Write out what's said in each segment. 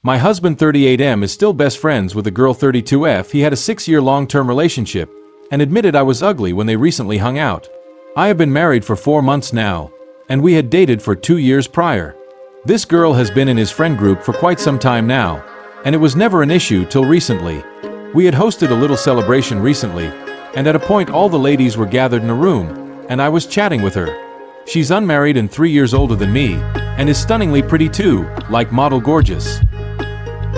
My husband 38M is still best friends with the girl 32F. He had a 6-year long-term relationship and admitted I was ugly when they recently hung out. I have been married for 4 months now, and we had dated for 2 years prior. This girl has been in his friend group for quite some time now, and it was never an issue till recently. We had hosted a little celebration recently, and at a point all the ladies were gathered in a room, and I was chatting with her. She's unmarried and 3 years older than me, and is stunningly pretty too, like model gorgeous.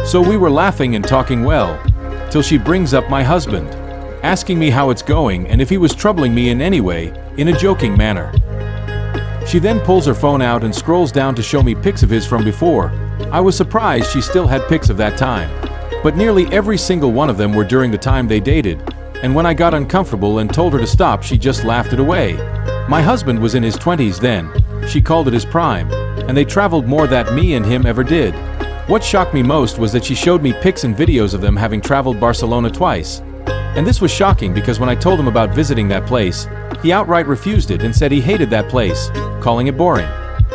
So we were laughing and talking well, till she brings up my husband, asking me how it's going and if he was troubling me in any way, in a joking manner. She then pulls her phone out and scrolls down to show me pics of his from before. I was surprised she still had pics of that time, but nearly every single one of them were during the time they dated, and when I got uncomfortable and told her to stop, she just laughed it away. My husband was in his 20s then, she called it his prime, and they traveled more than me and him ever did. What shocked me most was that she showed me pics and videos of them having traveled Barcelona twice. And this was shocking because when I told him about visiting that place, he outright refused it and said he hated that place, calling it boring.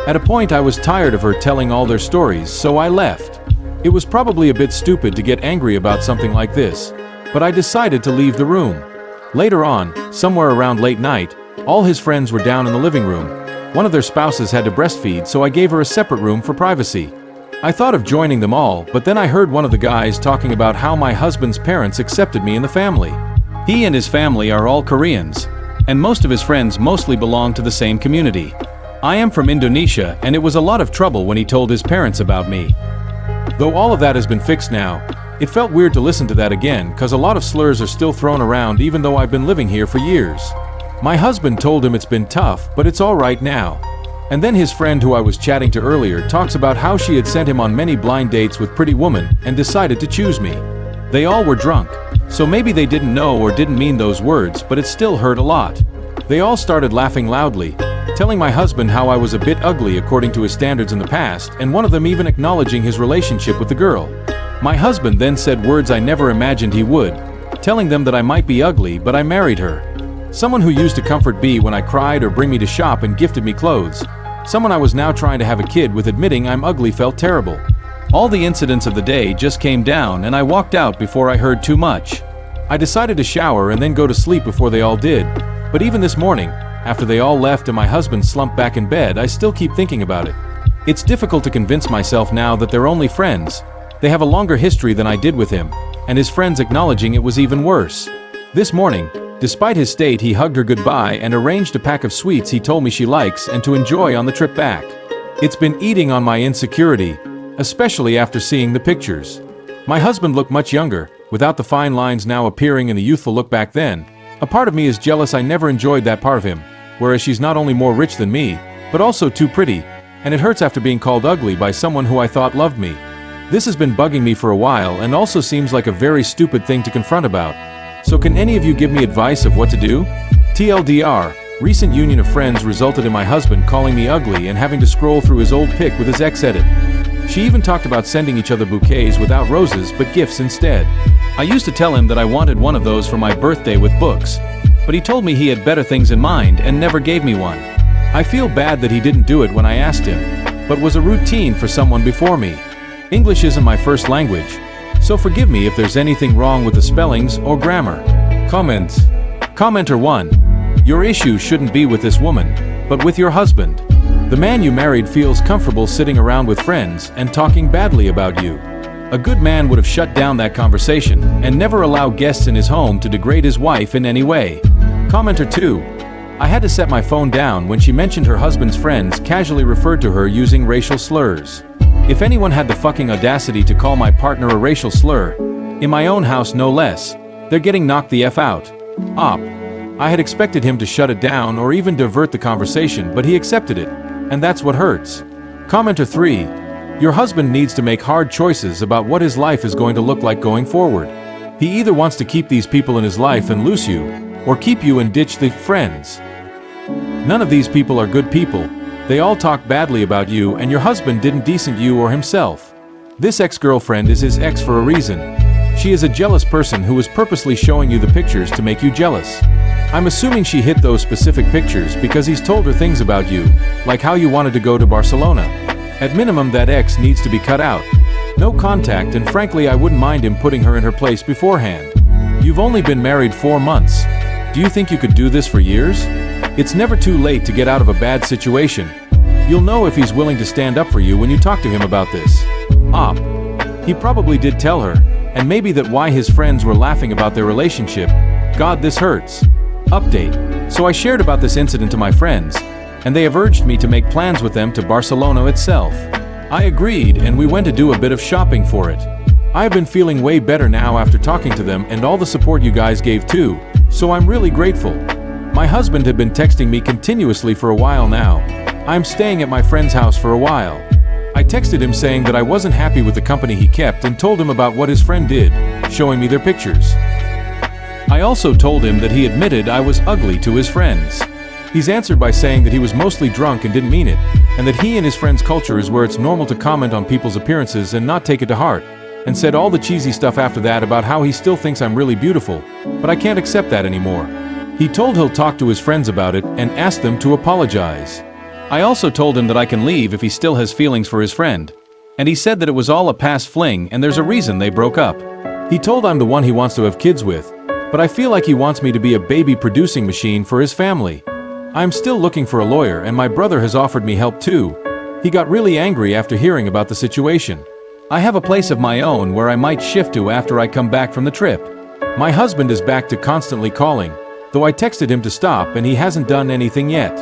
At a point I was tired of her telling all their stories, so I left. It was probably a bit stupid to get angry about something like this, but I decided to leave the room. Later on, somewhere around late night, all his friends were down in the living room. One of their spouses had to breastfeed, so I gave her a separate room for privacy. I thought of joining them all, but then I heard one of the guys talking about how my husband's parents accepted me in the family. He and his family are all Koreans, and most of his friends mostly belong to the same community. I am from Indonesia, and it was a lot of trouble when he told his parents about me. Though all of that has been fixed now, it felt weird to listen to that again, cause a lot of slurs are still thrown around even though I've been living here for years. My husband told him it's been tough, but it's alright now. And then his friend who I was chatting to earlier talks about how she had sent him on many blind dates with pretty women and decided to choose me. They all were drunk, so maybe they didn't know or didn't mean those words, but it still hurt a lot. They all started laughing loudly, telling my husband how I was a bit ugly according to his standards in the past, and one of them even acknowledging his relationship with the girl. My husband then said words I never imagined he would, telling them that I might be ugly, but I married her. Someone who used to comfort me when I cried or bring me to shop and gifted me clothes. Someone I was now trying to have a kid with admitting I'm ugly felt terrible. All the incidents of the day just came down and I walked out before I heard too much. I decided to shower and then go to sleep before they all did. But even this morning, after they all left and my husband slumped back in bed, I still keep thinking about it. It's difficult to convince myself now that they're only friends. They have a longer history than I did with him, and his friends acknowledging it was even worse. This morning, despite his state, he hugged her goodbye and arranged a pack of sweets he told me she likes and to enjoy on the trip back. It's been eating on my insecurity, especially after seeing the pictures. My husband looked much younger, without the fine lines now appearing in the youthful look back then. A part of me is jealous I never enjoyed that part of him, whereas she's not only more rich than me, but also too pretty, and it hurts after being called ugly by someone who I thought loved me. This has been bugging me for a while and also seems like a very stupid thing to confront about. So can any of you give me advice of what to do? TLDR, recent union of friends resulted in my husband calling me ugly and having to scroll through his old pic with his ex edit. She even talked about sending each other bouquets without roses but gifts instead. I used to tell him that I wanted one of those for my birthday with books, but he told me he had better things in mind and never gave me one. I feel bad that he didn't do it when I asked him, but was a routine for someone before me. English isn't my first language, so forgive me if there's anything wrong with the spellings or grammar. Comments. Commenter 1. Your issue shouldn't be with this woman, but with your husband. The man you married feels comfortable sitting around with friends and talking badly about you. A good man would have shut down that conversation and never allow guests in his home to degrade his wife in any way. Commenter 2. I had to set my phone down when she mentioned her husband's friends casually referred to her using racial slurs. If anyone had the fucking audacity to call my partner a racial slur, in my own house no less, they're getting knocked the F out. Op. I had expected him to shut it down or even divert the conversation, but he accepted it, and that's what hurts. Commenter 3. Your husband needs to make hard choices about what his life is going to look like going forward. He either wants to keep these people in his life and lose you, or keep you and ditch the friends. None of these people are good people. They all talk badly about you, and your husband didn't decent you or himself. This ex-girlfriend is his ex for a reason. She is a jealous person who is purposely showing you the pictures to make you jealous. I'm assuming she hit those specific pictures because he's told her things about you, like how you wanted to go to Barcelona. At minimum, that ex needs to be cut out. No contact, and frankly I wouldn't mind him putting her in her place beforehand. You've only been married 4 months. Do you think you could do this for years? It's never too late to get out of a bad situation. You'll know if he's willing to stand up for you when you talk to him about this. Op. He probably did tell her, and maybe that why his friends were laughing about their relationship. God, this hurts. Update. So I shared about this incident to my friends, and they have urged me to make plans with them to Barcelona itself. I agreed, and we went to do a bit of shopping for it. I have been feeling way better now after talking to them and all the support you guys gave too, so I'm really grateful. My husband had been texting me continuously for a while now. I'm staying at my friend's house for a while. I texted him saying that I wasn't happy with the company he kept and told him about what his friend did, showing me their pictures. I also told him that he admitted I was ugly to his friends. He's answered by saying that he was mostly drunk and didn't mean it, and that he and his friend's culture is where it's normal to comment on people's appearances and not take it to heart, and said all the cheesy stuff after that about how he still thinks I'm really beautiful, but I can't accept that anymore. He told he'll talk to his friends about it and ask them to apologize. I also told him that I can leave if he still has feelings for his friend, and he said that it was all a past fling and there's a reason they broke up. He told I'm the one he wants to have kids with, but I feel like he wants me to be a baby producing machine for his family. I'm still looking for a lawyer, and my brother has offered me help too. He got really angry after hearing about the situation. I have a place of my own where I might shift to after I come back from the trip. My husband is back to constantly calling, though I texted him to stop and he hasn't done anything yet.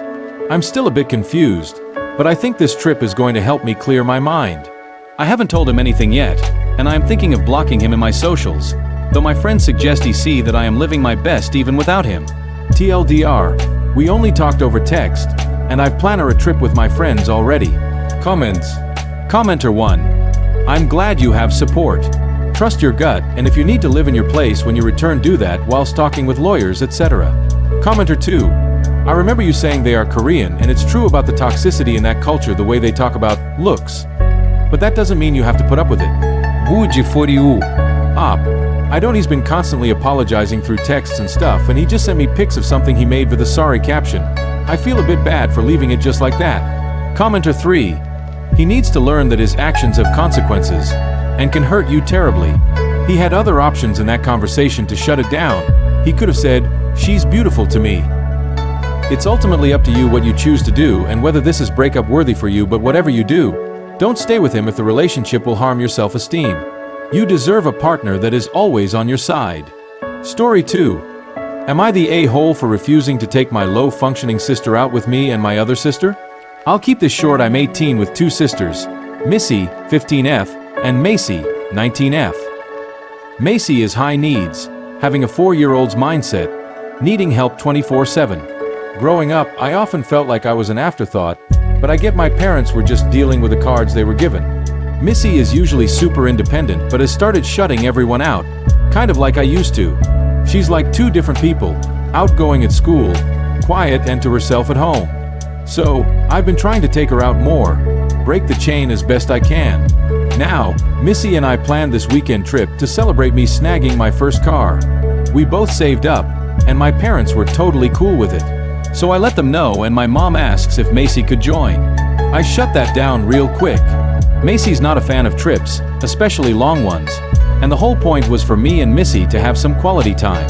I'm still a bit confused, but I think this trip is going to help me clear my mind. I haven't told him anything yet, and I am thinking of blocking him in my socials, though my friends suggest he see that I am living my best even without him. TLDR. We only talked over text, and I've planned a trip with my friends already. Comments. Commenter 1. I'm glad you have support. Trust your gut, and if you need to live in your place when you return, do that whilst talking with lawyers, etc. Commenter 2. I remember you saying they are Korean, and it's true about the toxicity in that culture, the way they talk about looks. But that doesn't mean you have to put up with it. Buji for you. Op. I don't. He's been constantly apologizing through texts and stuff, and he just sent me pics of something he made with a sorry caption. I feel a bit bad for leaving it just like that. Commenter 3. He needs to learn that his actions have consequences, and can hurt you terribly. He had other options in that conversation to shut it down. He could have said, "She's beautiful to me." It's ultimately up to you what you choose to do and whether this is breakup worthy for you, but whatever you do, don't stay with him if the relationship will harm your self-esteem. You deserve a partner that is always on your side. Story 2. Am I the a-hole for refusing to take my low-functioning sister out with me and my other sister? I'll keep this short. I'm 18 with 2 sisters, Missy, 15F, and Macy, 19F. Macy is high needs, having a 4-year-old's mindset, needing help 24/7. Growing up, I often felt like I was an afterthought, but I get my parents were just dealing with the cards they were given. Missy is usually super independent but has started shutting everyone out, kind of like I used to. She's like 2 different people, outgoing at school, quiet and to herself at home. So, I've been trying to take her out more, break the chain as best I can. Now, Missy and I planned this weekend trip to celebrate me snagging my first car. We both saved up, and my parents were totally cool with it. So I let them know, and my mom asks if Macy could join. I shut that down real quick. Macy's not a fan of trips, especially long ones, and the whole point was for me and Missy to have some quality time.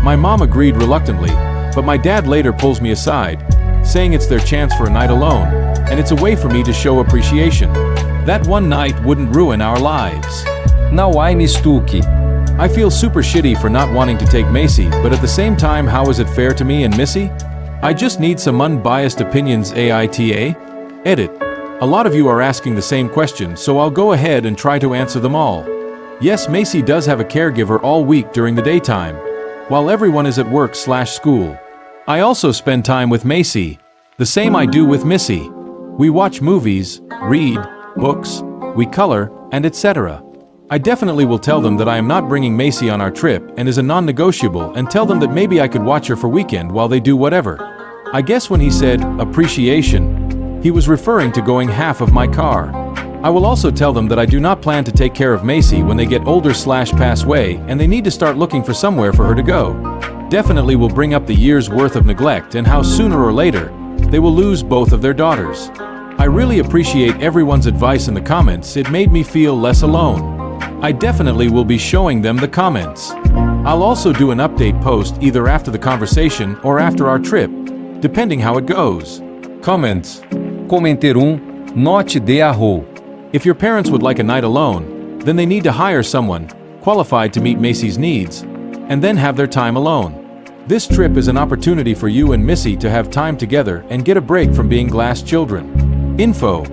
My mom agreed reluctantly, but my dad later pulls me aside, saying it's their chance for a night alone, and it's a way for me to show appreciation. That one night wouldn't ruin our lives. Now I'm Stuki. I feel super shitty for not wanting to take Macy, but at the same time, how is it fair to me and Missy? I just need some unbiased opinions. AITA? Edit. A lot of you are asking the same question, so I'll go ahead and try to answer them all. Yes, Macy does have a caregiver all week during the daytime, while everyone is at work/school. I also spend time with Macy, the same I do with Missy. We watch movies, read books, we color, and etc. I definitely will tell them that I am not bringing Macy on our trip and is a non-negotiable, and tell them that maybe I could watch her for weekend while they do whatever. I guess when he said appreciation, he was referring to going half of my car. I will also tell them that I do not plan to take care of Macy when they get older/pass away and they need to start looking for somewhere for her to go. Definitely will bring up the year's worth of neglect and how sooner or later they will lose both of their daughters. I really appreciate everyone's advice in the comments. It made me feel less alone. I definitely will be showing them the comments. I'll also do an update post either after the conversation or after our trip, depending how it goes. Comments. Comentar note de arro. If your parents would like a night alone, then they need to hire someone qualified to meet Macy's needs, and then have their time alone. This trip is an opportunity for you and Missy to have time together and get a break from being glass children. Info.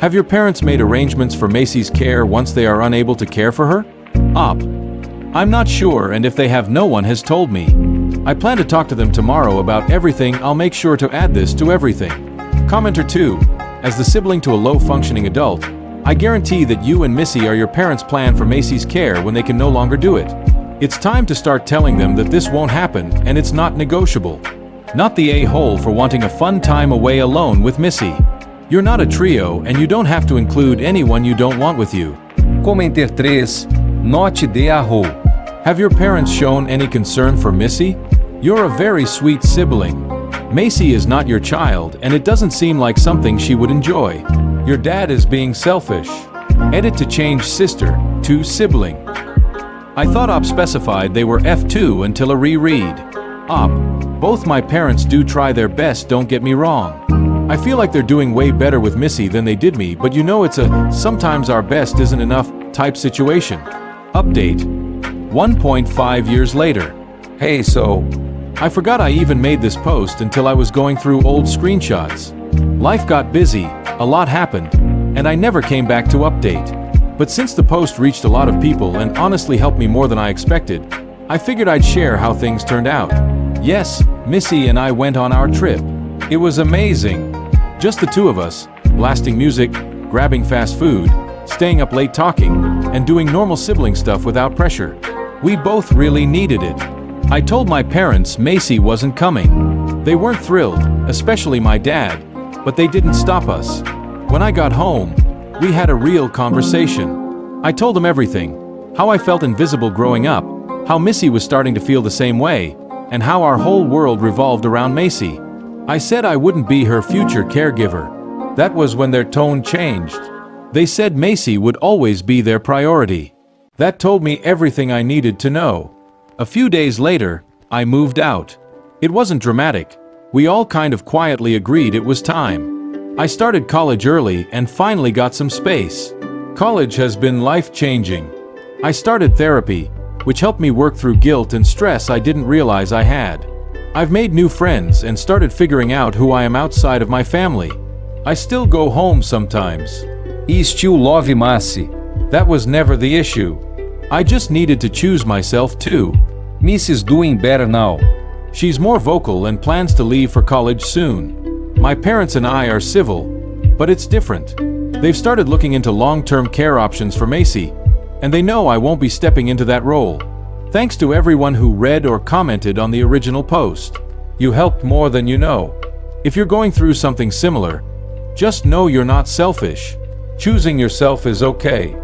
Have your parents made arrangements for Macy's care once they are unable to care for her? Op. I'm not sure, and if they have, no one has told me. I plan to talk to them tomorrow about everything. I'll make sure to add this to everything. Commenter 2. As the sibling to a low-functioning adult, I guarantee that you and Missy are your parents' plan for Macy's care when they can no longer do it. It's time to start telling them that this won't happen and it's not negotiable. Not the a-hole for wanting a fun time away alone with Missy. You're not a trio and you don't have to include anyone you don't want with you. Comentar 3. Note de arro. Have your parents shown any concern for Missy? You're a very sweet sibling. Macy is not your child and it doesn't seem like something she would enjoy. Your dad is being selfish. Edit to change sister to sibling. I thought Op specified they were F2 until a reread. Op. Both my parents do try their best, don't get me wrong. I feel like they're doing way better with Missy than they did me, but you know it's a sometimes our best isn't enough type situation. Update. 1.5 years later. Hey, so I forgot I even made this post until I was going through old screenshots. Life got busy, a lot happened, and I never came back to update. But since the post reached a lot of people and honestly helped me more than I expected, I figured I'd share how things turned out. Yes, Missy and I went on our trip. It was amazing. Just the two of us, blasting music, grabbing fast food, staying up late talking, and doing normal sibling stuff without pressure. We both really needed it. I told my parents Macy wasn't coming. They weren't thrilled, especially my dad, but they didn't stop us. When I got home, we had a real conversation. I told them everything, how I felt invisible growing up, how Missy was starting to feel the same way, and how our whole world revolved around Macy. I said I wouldn't be her future caregiver. That was when their tone changed. They said Macy would always be their priority. That told me everything I needed to know. A few days later, I moved out. It wasn't dramatic. We all kind of quietly agreed it was time. I started college early and finally got some space. College has been life-changing. I started therapy, which helped me work through guilt and stress I didn't realize I had. I've made new friends and started figuring out who I am outside of my family. I still go home sometimes. E still love Macy. That was never the issue. I just needed to choose myself too. Missy's doing better now. She's more vocal and plans to leave for college soon. My parents and I are civil, but it's different. They've started looking into long-term care options for Macy, and they know I won't be stepping into that role. Thanks to everyone who read or commented on the original post. You helped more than you know. If you're going through something similar, just know you're not selfish. Choosing yourself is okay.